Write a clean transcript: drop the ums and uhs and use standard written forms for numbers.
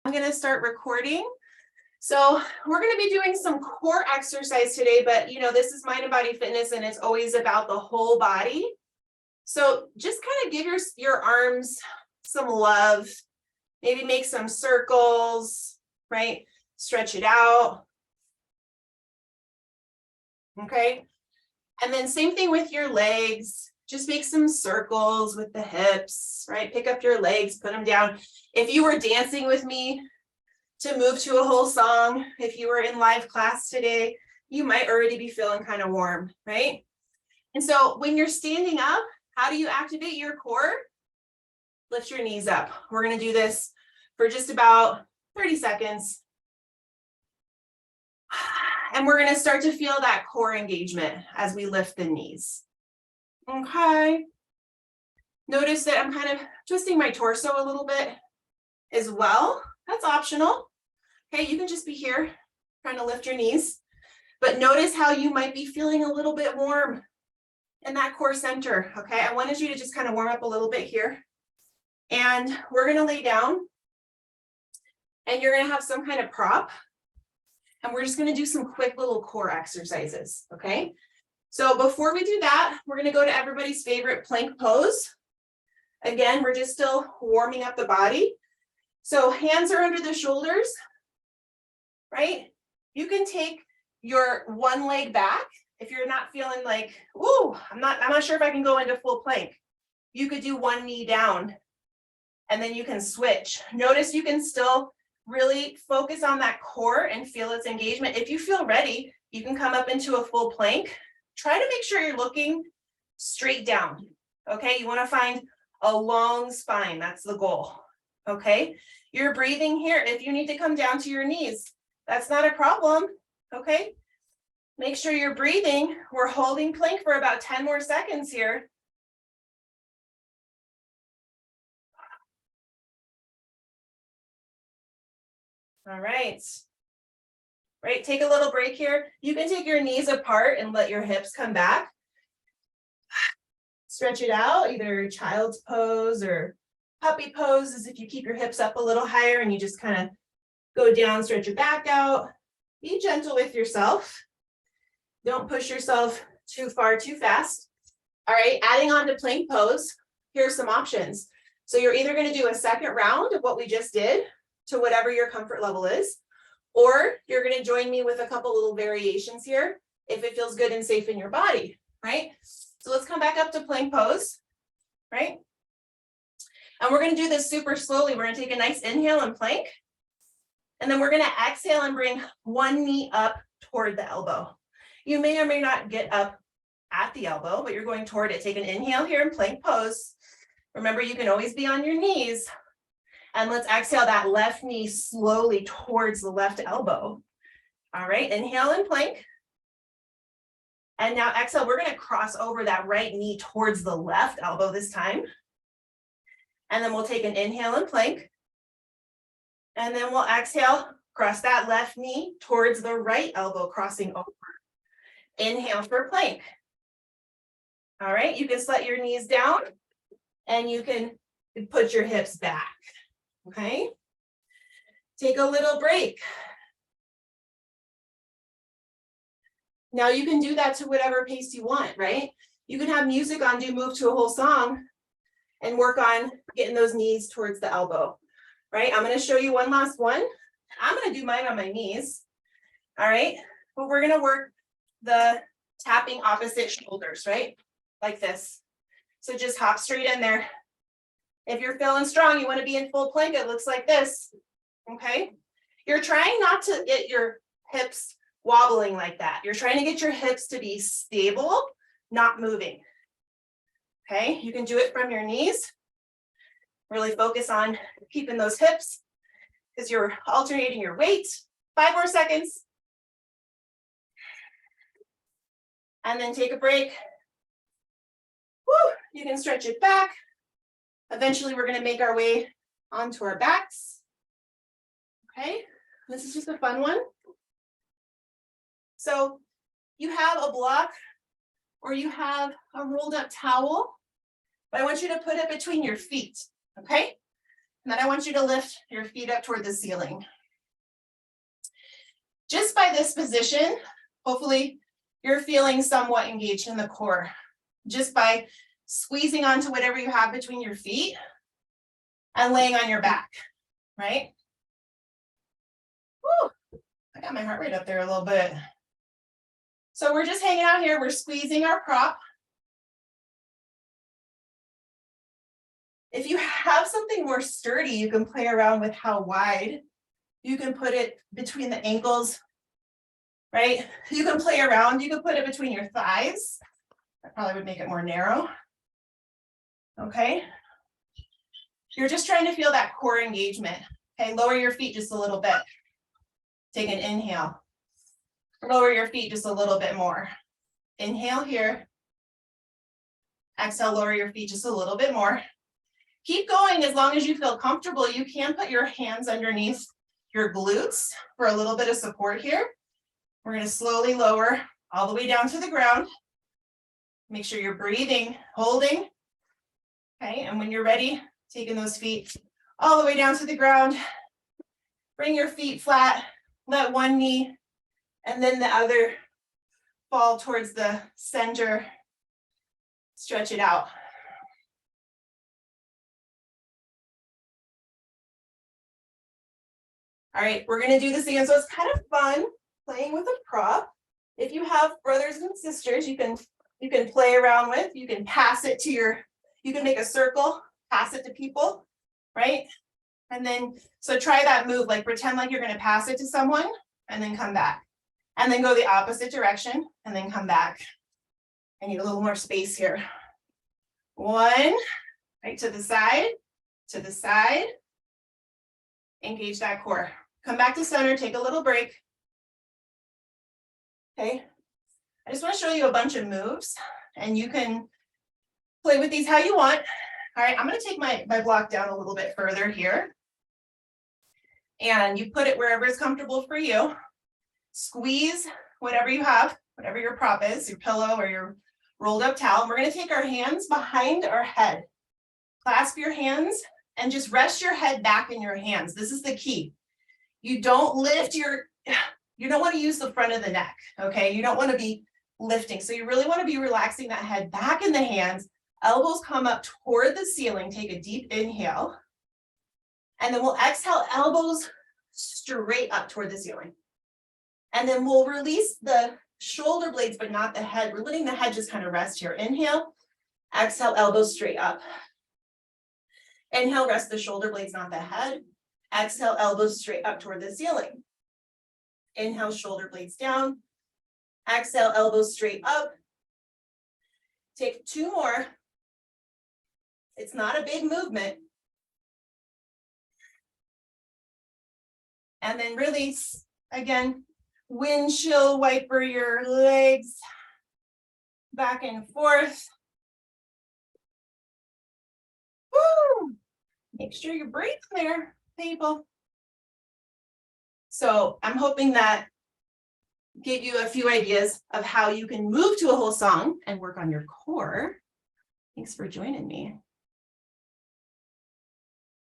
I'm going to start recording. So we're going to be doing some core exercise today, but you know, this is Mind and Body Fitness and it's always about the whole body. So just kind of give your arms some love, maybe make some circles, right? Stretch it out. Okay. And then same thing with your legs. Just make some circles with the hips, right? Pick up your legs, put them down. If you were dancing with me to move to a whole song, if you were in live class today, you might already be feeling kind of warm, right? And so when you're standing up, how do you activate your core? Lift your knees up. We're going to do this for just about 30 seconds. And we're going to start to feel that core engagement as we lift the knees. Okay. Notice that I'm kind of twisting my torso a little bit as well. That's optional. Okay, you can just be here trying to lift your knees. But notice how you might be feeling a little bit warm in that core center. Okay, I wanted you to just kind of warm up a little bit here. And we're going to lay down. And you're going to have some kind of prop. And we're just going to do some quick little core exercises. Okay. So before we do that, we're going to go to everybody's favorite plank pose. Again, we're just still warming up the body. So hands are under the shoulders, right? You can take your one leg back if you're not feeling like, ooh, I'm not sure if I can go into full plank. You could do one knee down and then you can switch. Notice you can still really focus on that core and feel its engagement. If you feel ready, you can come up into a full plank. Try to make sure you're looking straight down, okay? You wanna find a long spine, that's the goal, okay? You're breathing here. If you need to come down to your knees, that's not a problem, okay? Make sure you're breathing. We're holding plank for about 10 more seconds here. All right. Right, take a little break here. You can take your knees apart and let your hips come back. Stretch it out, either child's pose or puppy pose is if you keep your hips up a little higher and you just kind of go down, stretch your back out. Be gentle with yourself. Don't push yourself too far, too fast. All right, adding on to plank pose, here's some options. So you're either going to do a second round of what we just did to whatever your comfort level is, or you're going to join me with a couple little variations here if it feels good and safe in your body, right? So let's come back up to plank pose, right? And we're going to do this super slowly. We're going to take a nice inhale and plank. And then we're going to exhale and bring one knee up toward the elbow. You may or may not get up at the elbow, but you're going toward it. Take an inhale here in plank pose. Remember, you can always be on your knees. And let's exhale that left knee slowly towards the left elbow. All right, inhale and plank. And now exhale, we're going to cross over that right knee towards the left elbow this time. And then we'll take an inhale and plank. And then we'll exhale, cross that left knee towards the right elbow, crossing over. Inhale for plank. All right, you can let your knees down and you can put your hips back. Okay, take a little break. Now you can do that to whatever pace you want, right? You can have music on, move to a whole song and work on getting those knees towards the elbow, right? I'm going to show you one last one. I'm going to do mine on my knees. All right, but we're going to work the tapping opposite shoulders, right? Like this. So just hop straight in there. If you're feeling strong, you want to be in full plank, it looks like this, okay? You're trying not to get your hips wobbling like that. You're trying to get your hips to be stable, not moving, okay? You can do it from your knees. Really focus on keeping those hips because you're alternating your weight. 5 more seconds. And then take a break. Woo, you can stretch it back. Eventually, we're going to make our way onto our backs. Okay, this is just a fun one. So you have a block or you have a rolled up towel, but I want you to put it between your feet, okay? And then I want you to lift your feet up toward the ceiling. Just by this position, hopefully you're feeling somewhat engaged in the core. Just by squeezing onto whatever you have between your feet and laying on your back, right? Woo, I got my heart rate up there a little bit. So we're just hanging out here, we're squeezing our prop. If you have something more sturdy, you can play around with how wide. You can put it between the ankles, right? You can play around, you can put it between your thighs. That probably would make it more narrow. Okay. You're just trying to feel that core engagement. Okay, lower your feet just a little bit. Take an inhale. Lower your feet just a little bit more. Inhale here. Exhale, lower your feet just a little bit more. Keep going as long as you feel comfortable. You can put your hands underneath your glutes for a little bit of support here. We're going to slowly lower all the way down to the ground. Make sure you're breathing, holding. Okay, and when you're ready, taking those feet all the way down to the ground. Bring your feet flat. Let one knee and then the other fall towards the center. Stretch it out. All right, we're going to do this again. So it's kind of fun playing with a prop. If you have brothers and sisters, you can play around with. You can pass it to you can make a circle, pass it to people, right? And then, so try that move, like pretend like you're going to pass it to someone and then come back. And then go the opposite direction and then come back. I need a little more space here. One, right to the side. Engage that core. Come back to center, take a little break. Okay. I just want to show you a bunch of moves and you can play with these how you want. All right, I'm going to take my block down a little bit further here. And you put it wherever is comfortable for you. Squeeze whatever you have, whatever your prop is, your pillow or your rolled up towel. We're going to take our hands behind our head. Clasp your hands and just rest your head back in your hands. This is the key. You don't lift you don't want to use the front of the neck, okay? You don't want to be lifting. So you really want to be relaxing that head back in the hands. Elbows come up toward the ceiling. Take a deep inhale. And then we'll exhale, elbows straight up toward the ceiling. And then we'll release the shoulder blades, but not the head. We're letting the head just kind of rest here. Inhale, exhale, elbows straight up. Inhale, rest the shoulder blades, not the head. Exhale, elbows straight up toward the ceiling. Inhale, shoulder blades down. Exhale, elbows straight up. Take two more. It's not a big movement. And then release. Again, windshield wiper your legs back and forth. Woo! Make sure you're breathing there, people. So I'm hoping that gave you a few ideas of how you can move to a whole song and work on your core. Thanks for joining me.